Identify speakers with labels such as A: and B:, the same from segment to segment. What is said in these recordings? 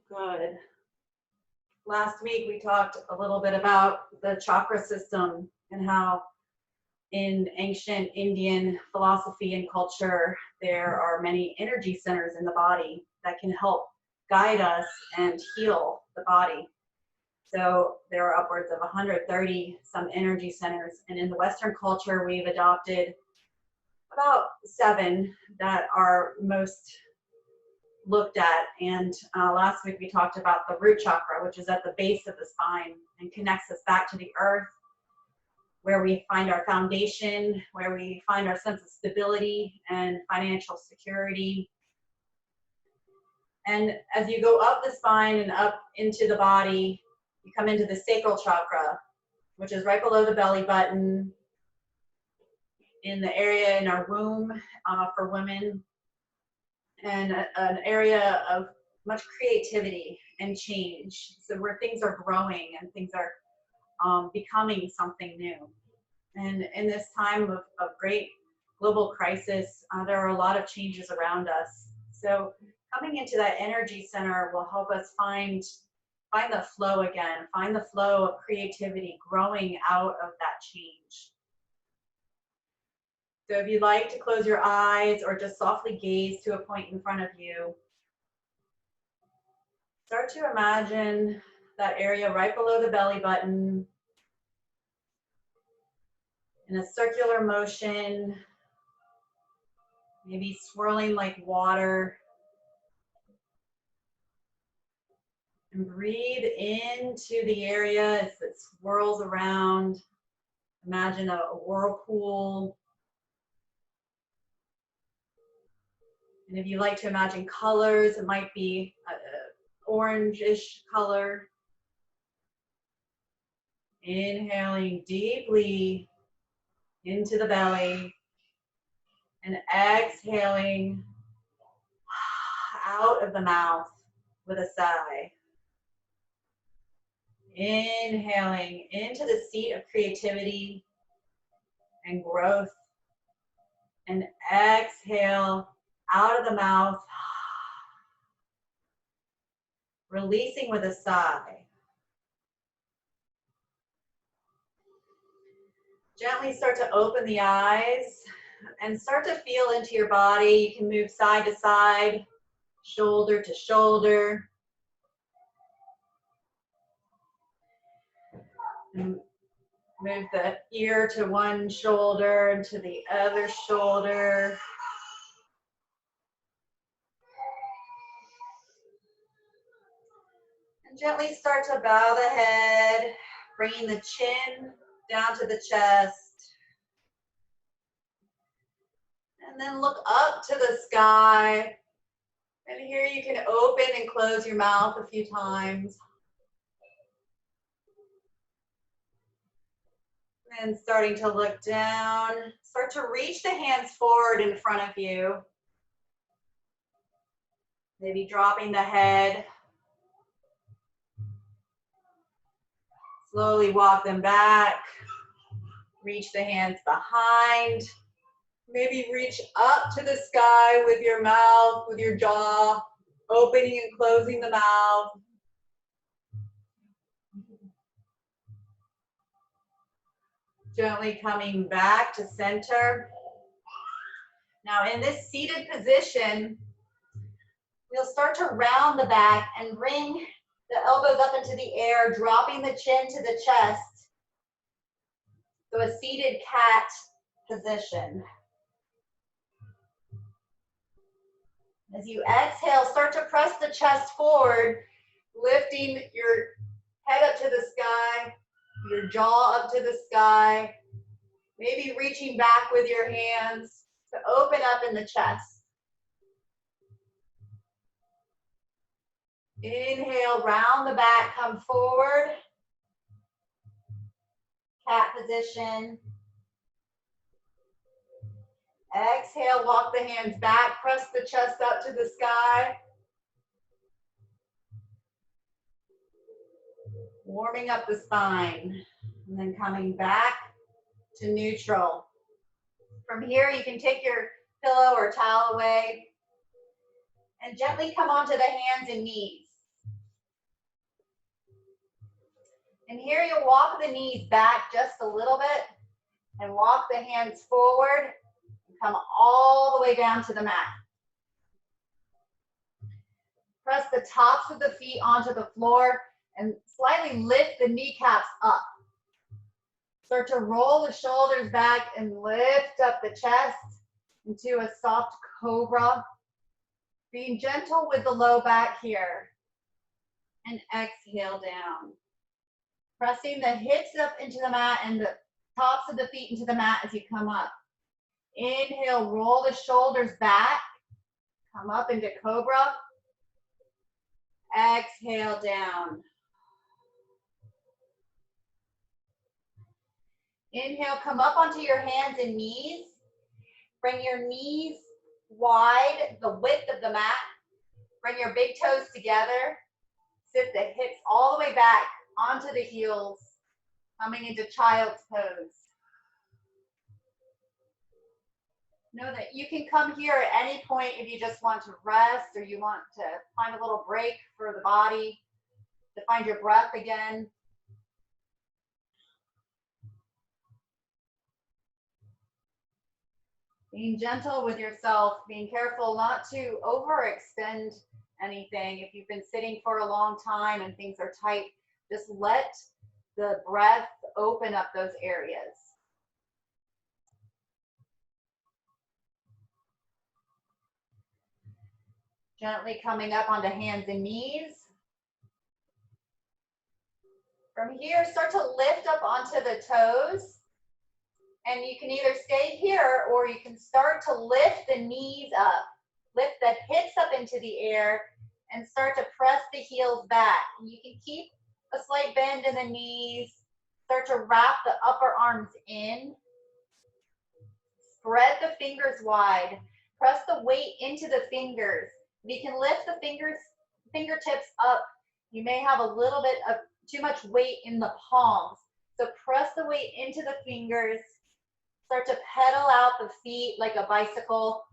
A: Good. Last week we talked a little bit about the chakra system and how in ancient Indian philosophy and culture there are many energy centers in the body that can help guide us and heal the body. So there are upwards of 130 some energy centers, and in the Western culture we've adopted about 7 that are most looked at. And last week we talked about the root chakra, which is at the base of the spine and connects us back to the earth, where we find our foundation, where we find our sense of stability and financial security. And as you go up the spine and up into the body, you come into the sacral chakra, which is right below the belly button, in the area in our womb for women, and an area of much creativity and change. So where things are growing and things are becoming something new. And in this time of great global crisis, there are a lot of changes around us. So coming into that energy center will help us find the flow again, find the flow of creativity growing out of that change. So if you'd like to close your eyes or just softly gaze to a point in front of you, start to imagine that area right below the belly button in a circular motion, maybe swirling like water. And breathe into the area as it swirls around. Imagine a whirlpool. And if you like to imagine colors, it might be an orangish color. Inhaling deeply into the belly and exhaling out of the mouth with a sigh. Inhaling into the seat of creativity and growth, and exhale out of the mouth, releasing with a sigh. Gently start to open the eyes and start to feel into your body. You can move side to side, shoulder to shoulder. And move the ear to one shoulder and to the other shoulder. And gently start to bow the head, bringing the chin down to the chest. And then look up to the sky. And here you can open and close your mouth a few times. And starting to look down, start to reach the hands forward in front of you. Maybe dropping the head. Slowly walk them back. Reach the hands behind. Maybe reach up to the sky with your mouth, with your jaw, opening and closing the mouth. Gently coming back to center. Now in this seated position, we'll start to round the back and bring the elbows up into the air, dropping the chin to the chest. So a seated cat position. As you exhale, start to press the chest forward, lifting your head up to the sky, your jaw up to the sky, maybe reaching back with your hands to open up in the chest. Inhale, round the back, come forward. Cat position. Exhale, walk the hands back, press the chest up to the sky. Warming up the spine, and then coming back to neutral. From here, you can take your pillow or towel away and gently come onto the hands and knees. And here you'll walk the knees back just a little bit and walk the hands forward and come all the way down to the mat. Press the tops of the feet onto the floor and slightly lift the kneecaps up. Start to roll the shoulders back and lift up the chest into a soft cobra. Being gentle with the low back here. And exhale down. Pressing the hips up into the mat and the tops of the feet into the mat as you come up. Inhale, roll the shoulders back. Come up into cobra. Exhale down. Inhale, come up onto your hands and knees. Bring your knees wide, the width of the mat. Bring your big toes together. Sit the hips all the way back onto the heels, coming into child's pose. Know that you can come here at any point if you just want to rest or you want to find a little break for the body, to find your breath again. Being gentle with yourself, being careful not to overextend anything. If you've been sitting for a long time and things are tight, just let the breath open up those areas. Gently coming up onto hands and knees. From here, start to lift up onto the toes. And you can either stay here or you can start to lift the knees up. Lift the hips up into the air and start to press the heels back. And you can keep a slight bend in the knees. Start to wrap the upper arms in. Spread the fingers wide. Press the weight into the fingers. If you can lift the fingertips up, you may have a little bit of too much weight in the palms. So press the weight into the fingers. Start to pedal out the feet like a bicycle.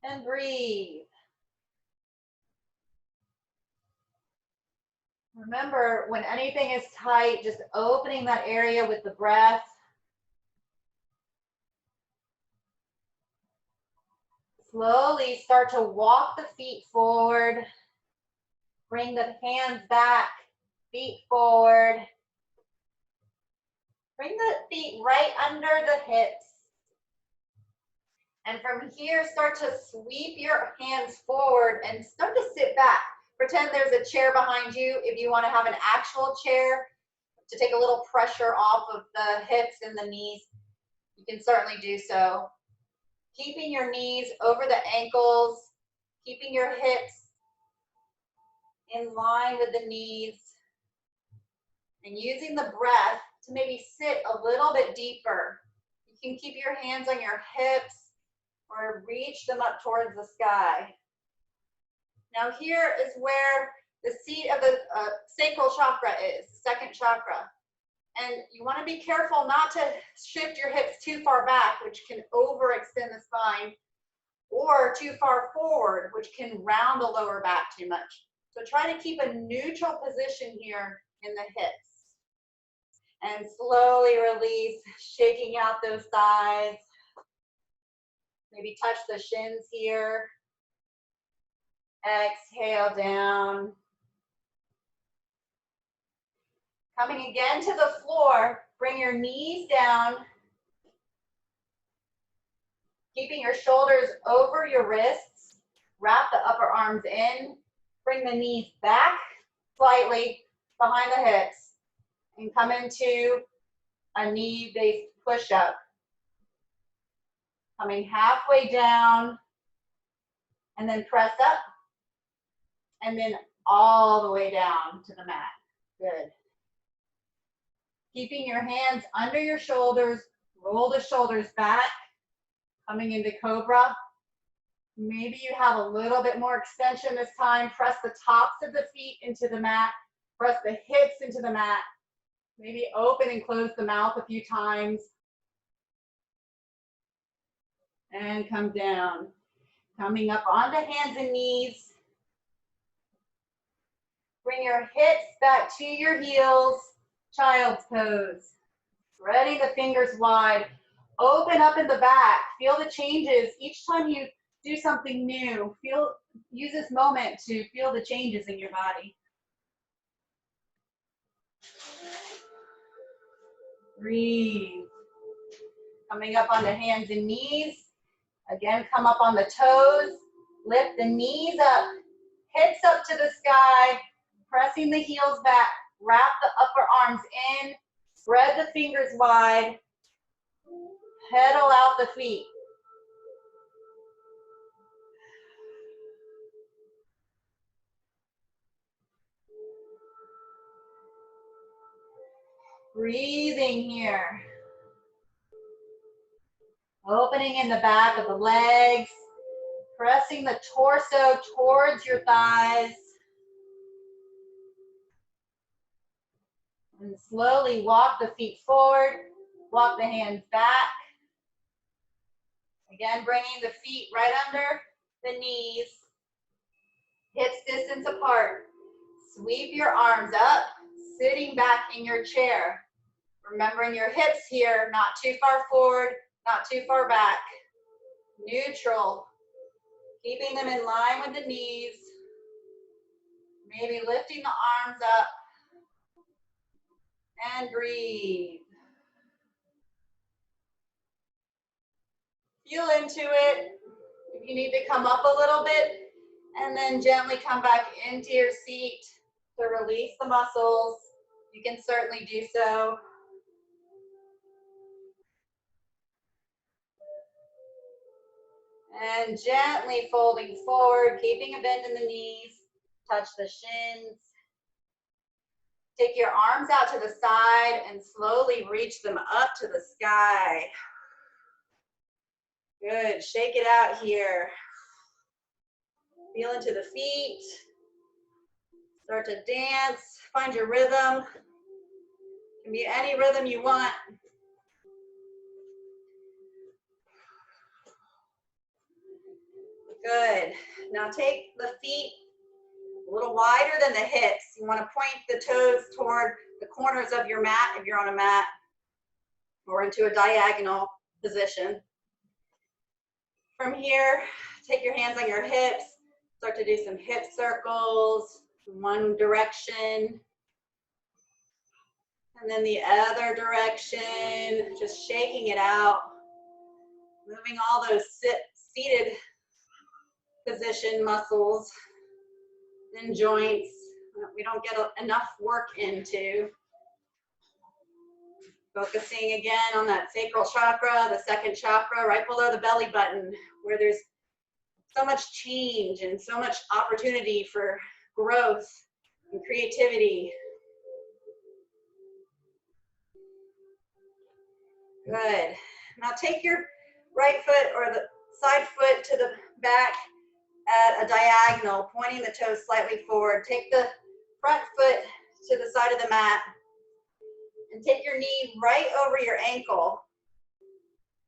A: And breathe. Remember, when anything is tight, just opening that area with the breath. Slowly start to walk the feet forward. Bring the hands back, feet forward. Bring the feet right under the hips. And from here, start to sweep your hands forward and start to sit back. Pretend there's a chair behind you. If you want to have an actual chair to take a little pressure off of the hips and the knees, you can certainly do so. Keeping your knees over the ankles, keeping your hips in line with the knees, and using the breath to maybe sit a little bit deeper. You can keep your hands on your hips or reach them up towards the sky. Now here is where the seat of the sacral chakra is, second chakra. And you want to be careful not to shift your hips too far back, which can overextend the spine, or too far forward, which can round the lower back too much. So try to keep a neutral position here in the hips. And slowly release, shaking out those thighs. Maybe touch the shins here. Exhale down. Coming again to the floor, bring your knees down. Keeping your shoulders over your wrists. Wrap the upper arms in. Bring the knees back slightly behind the hips. And come into a knee-based push-up. Coming halfway down. And then press up. And then all the way down to the mat. Good. Keeping your hands under your shoulders, roll the shoulders back, coming into cobra. Maybe you have a little bit more extension this time. Press the tops of the feet into the mat. Press the hips into the mat. Maybe open and close the mouth a few times. And come down. Coming up onto hands and knees. Bring your hips back to your heels, child's pose. Spreading the fingers wide. Open up in the back. Feel the changes. Each time you do something new, use this moment to feel the changes in your body. Breathe. Coming up on the hands and knees. Again, come up on the toes. Lift the knees up. Hips up to the sky. Pressing the heels back. Wrap the upper arms in. Spread the fingers wide. Pedal out the feet. Breathing here. Opening in the back of the legs. Pressing the torso towards your thighs. And slowly walk the feet forward. Walk the hands back. Again, bringing the feet right under the knees. Hips distance apart. Sweep your arms up, sitting back in your chair. Remembering your hips here, not too far forward, not too far back. Neutral. Keeping them in line with the knees. Maybe lifting the arms up. And breathe. Feel into it. If you need to come up a little bit, and then gently come back into your seat to release the muscles. You can certainly do so. And gently folding forward, keeping a bend in the knees. Touch the shins. Take your arms out to the side and slowly reach them up to the sky. Good, shake it out here. Feel into the feet. Start to dance, find your rhythm. It can be any rhythm you want. Good. Now take the feet a little wider than the hips. You want to point the toes toward the corners of your mat if you're on a mat, or into a diagonal position. From here, take your hands on your hips. Start to do some hip circles, one direction, and then the other direction, just shaking it out, moving all those seated position muscles and joints that we don't get enough work into. Focusing again on that sacral chakra, the second chakra, right below the belly button, where there's so much change and so much opportunity for growth and creativity. Good. Now take your right foot or the side foot to the back at a diagonal, pointing the toes slightly forward. Take the front foot to the side of the mat and take your knee right over your ankle.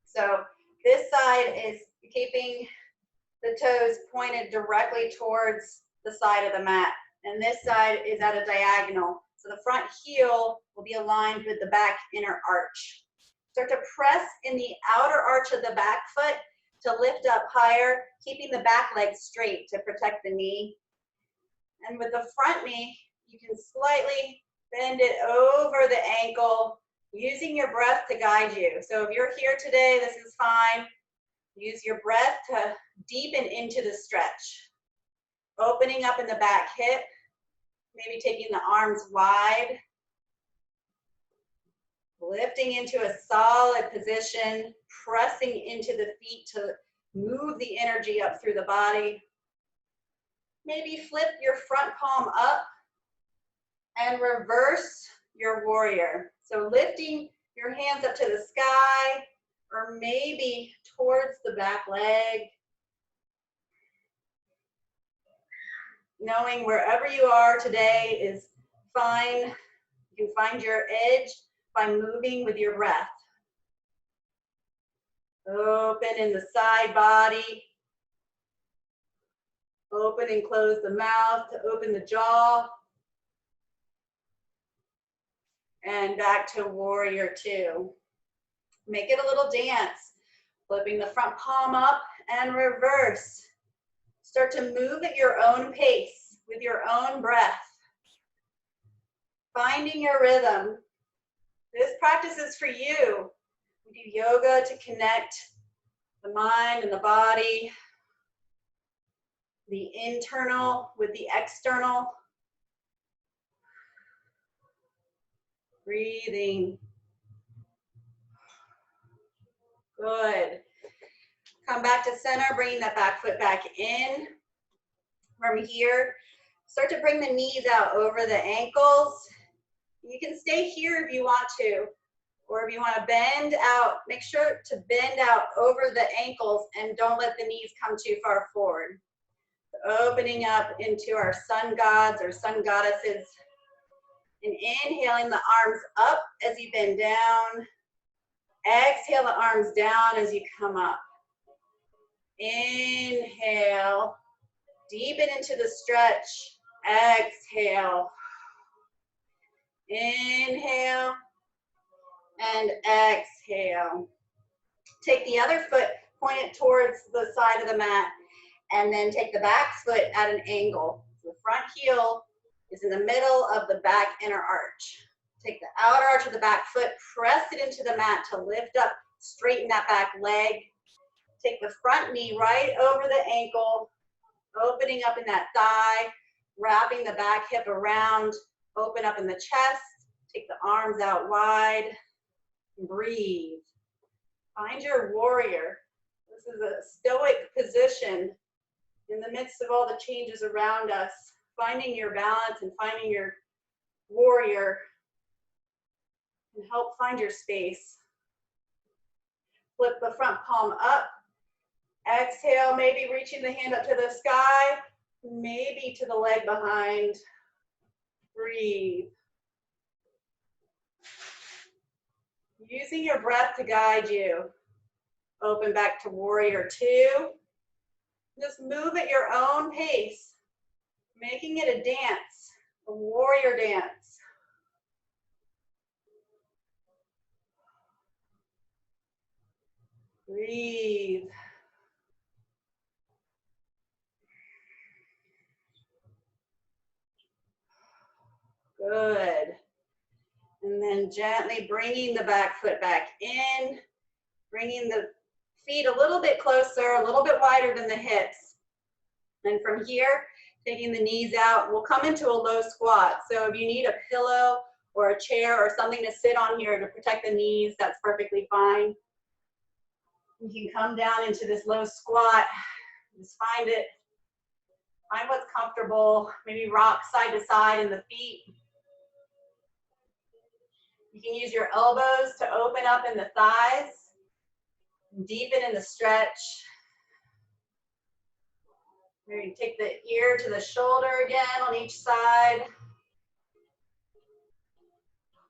A: So this side is keeping the toes pointed directly towards the side of the mat, and this side is at a diagonal. So the front heel will be aligned with the back inner arch. Start to press in the outer arch of the back foot to lift up higher, keeping the back leg straight to protect the knee. And with the front knee, you can slightly bend it over the ankle, using your breath to guide you. So if you're here today, this is fine. Use your breath to deepen into the stretch. Opening up in the back hip, maybe taking the arms wide. Lifting into a solid position, pressing into the feet to move the energy up through the body. Maybe flip your front palm up and reverse your warrior. So lifting your hands up to the sky, or maybe towards the back leg. Knowing wherever you are today is fine. You can find your edge by moving with your breath. Open in the side body. Open and close the mouth to open the jaw. And back to warrior two. Make it a little dance. Flipping the front palm up and reverse. Start to move at your own pace with your own breath. Finding your rhythm. This practice is for you. We do yoga to connect the mind and the body, the internal with the external. Breathing. Good. Come back to center, bringing that back foot back in. From here, start to bring the knees out over the ankles. You can stay here if you want to, or if you want to bend out, make sure to bend out over the ankles and don't let the knees come too far forward. Opening up into our sun gods or sun goddesses. And inhaling the arms up as you bend down. Exhale the arms down as you come up. Inhale, deepen into the stretch. Exhale. Inhale and exhale. Take the other foot, point it towards the side of the mat, and then take the back foot at an angle. The front heel is in the middle of the back inner arch. Take the outer arch of the back foot, press it into the mat to lift up, straighten that back leg. Take the front knee right over the ankle, opening up in that thigh, wrapping the back hip around, open up in the chest, take the arms out wide, breathe. Find your warrior. This is a stoic position in the midst of all the changes around us. Finding your balance and finding your warrior and help find your space. Flip the front palm up. Exhale, maybe reaching the hand up to the sky, maybe to the leg behind. Breathe. Using your breath to guide you. Open back to warrior two. Just move at your own pace, making it a dance, a warrior dance. Breathe. Good. And then gently bringing the back foot back in, bringing the feet a little bit closer, a little bit wider than the hips. And from here, taking the knees out, we'll come into a low squat. So if you need a pillow or a chair or something to sit on here to protect the knees, that's perfectly fine. You can come down into this low squat, just find what's comfortable, maybe rock side to side in the feet. You can use your elbows to open up in the thighs, deepen in the stretch. Maybe take the ear to the shoulder again on each side.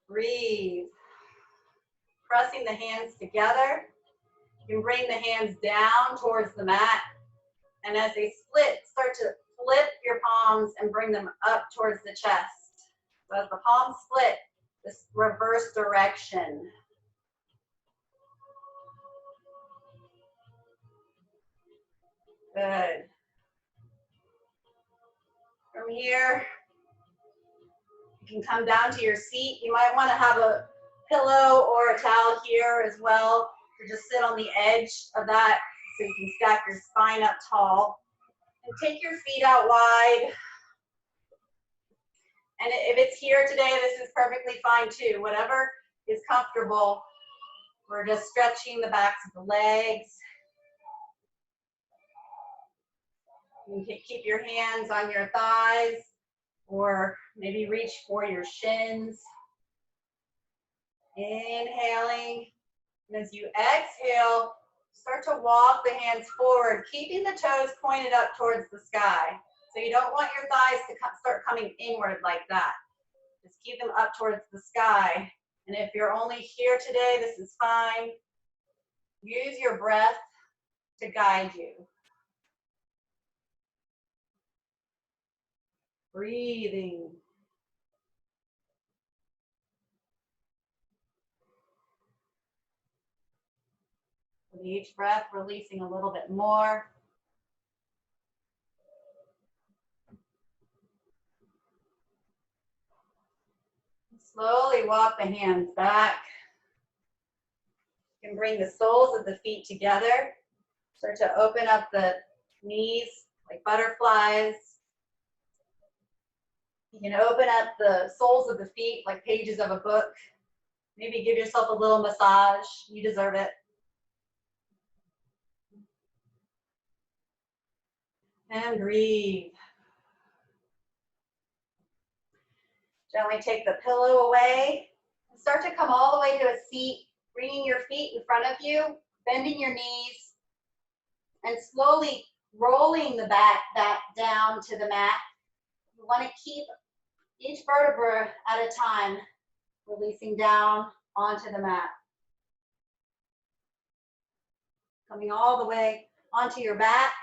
A: Breathe. Pressing the hands together. You can bring the hands down towards the mat. And as they split, start to flip your palms and bring them up towards the chest. So as the palms split, this reverse direction. Good. From here, you can come down to your seat. You might want to have a pillow or a towel here as well to just sit on the edge of that so you can stack your spine up tall. And take your feet out wide. And if it's here today, this is perfectly fine too. Whatever is comfortable. We're just stretching the backs of the legs. You can keep your hands on your thighs or maybe reach for your shins. Inhaling. And as you exhale, start to walk the hands forward, keeping the toes pointed up towards the sky. So you don't want your thighs to start coming inward like that. Just keep them up towards the sky. And if you're only here today, this is fine. Use your breath to guide you. Breathing. With each breath, releasing a little bit more. Slowly walk the hands back. You can bring the soles of the feet together. Start to open up the knees like butterflies. You can open up the soles of the feet like pages of a book. Maybe give yourself a little massage. You deserve it. And breathe. Gently take the pillow away. And start to come all the way to a seat, bringing your feet in front of you, bending your knees, and slowly rolling the back down to the mat. You want to keep each vertebra at a time, releasing down onto the mat. Coming all the way onto your back.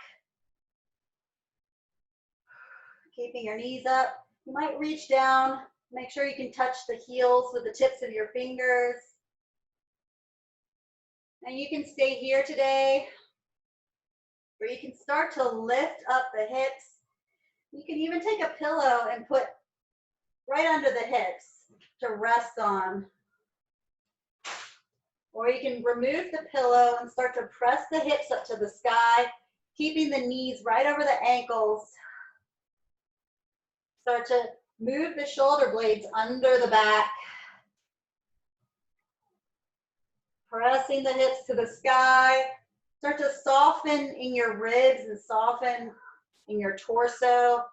A: Keeping your knees up. You might reach down. Make sure you can touch the heels with the tips of your fingers. And you can stay here today, or you can start to lift up the hips. You can even take a pillow and put right under the hips to rest on. Or you can remove the pillow and start to press the hips up to the sky, keeping the knees right over the ankles. Start to move the shoulder blades under the back. Pressing the hips to the sky. Start to soften in your ribs and soften in your torso.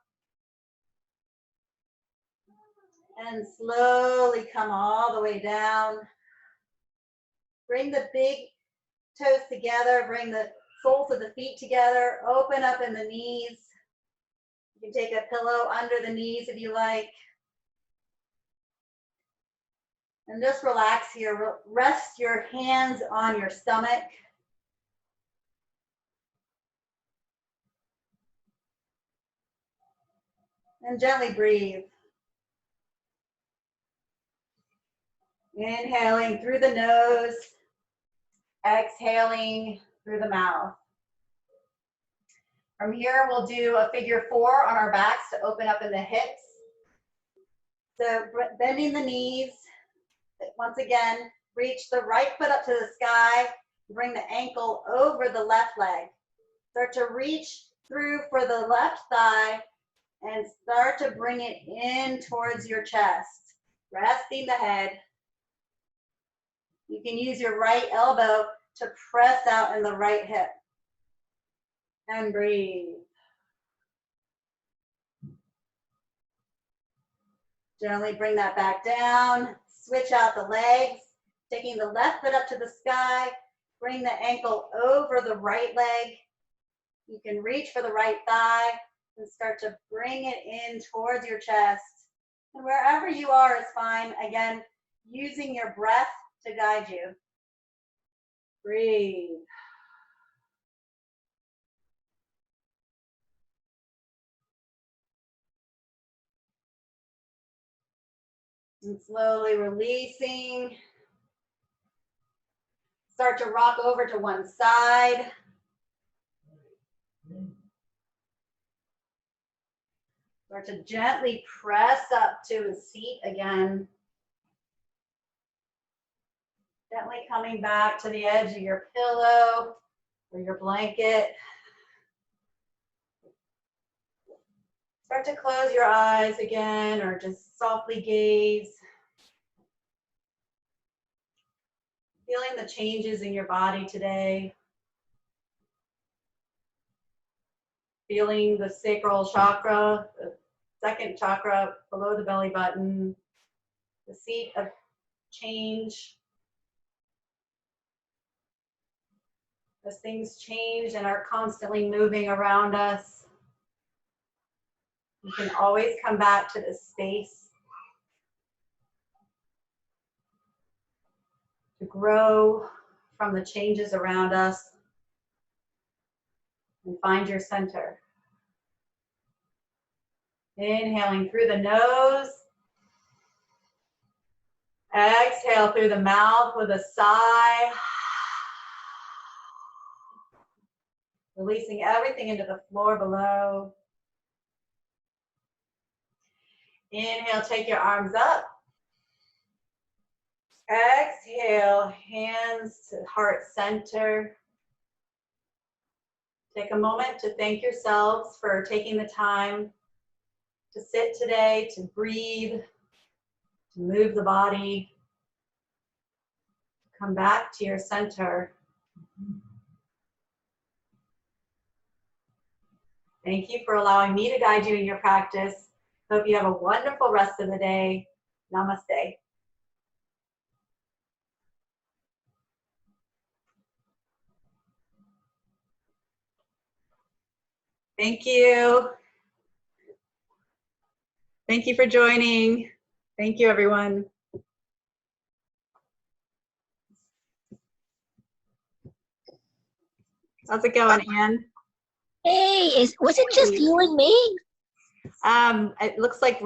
A: And slowly come all the way down. Bring the big toes together. Bring the soles of the feet together. Open up in the knees. You can take a pillow under the knees if you like. And just relax here. Rest your hands on your stomach. And gently breathe. Inhaling through the nose, exhaling through the mouth. From here, we'll do a figure 4 on our backs to open up in the hips. So bending the knees. Once again, reach the right foot up to the sky. Bring the ankle over the left leg. Start to reach through for the left thigh and start to bring it in towards your chest, resting the head. You can use your right elbow to press out in the right hip. And breathe. Gently bring that back down. Switch out the legs, taking the left foot up to the sky. Bring the ankle over the right leg. You can reach for the right thigh and start to bring it in towards your chest. And wherever you are is fine. Again, using your breath to guide you. Breathe. And slowly releasing. Start to rock over to one side. Start to gently press up to a seat again. Gently coming back to the edge of your pillow or your blanket. Start to close your eyes again or just softly gaze. Feeling the changes in your body today. Feeling the sacral chakra, the second chakra below the belly button, the seat of change. As things change and are constantly moving around us, you can always come back to this space to grow from the changes around us and find your center. Inhaling through the nose. Exhale through the mouth with a sigh. Releasing everything into the floor below. Inhale, take your arms up. Exhale, hands to heart center. Take a moment to thank yourselves for taking the time to sit today, to breathe, to move the body. Come back to your center. Thank you for allowing me to guide you in your practice. Hope you have a wonderful rest of the day. Namaste. Thank you. Thank you for joining. Thank you, everyone. How's it going, Anne?
B: Hey, was it just you and me?
A: It looks like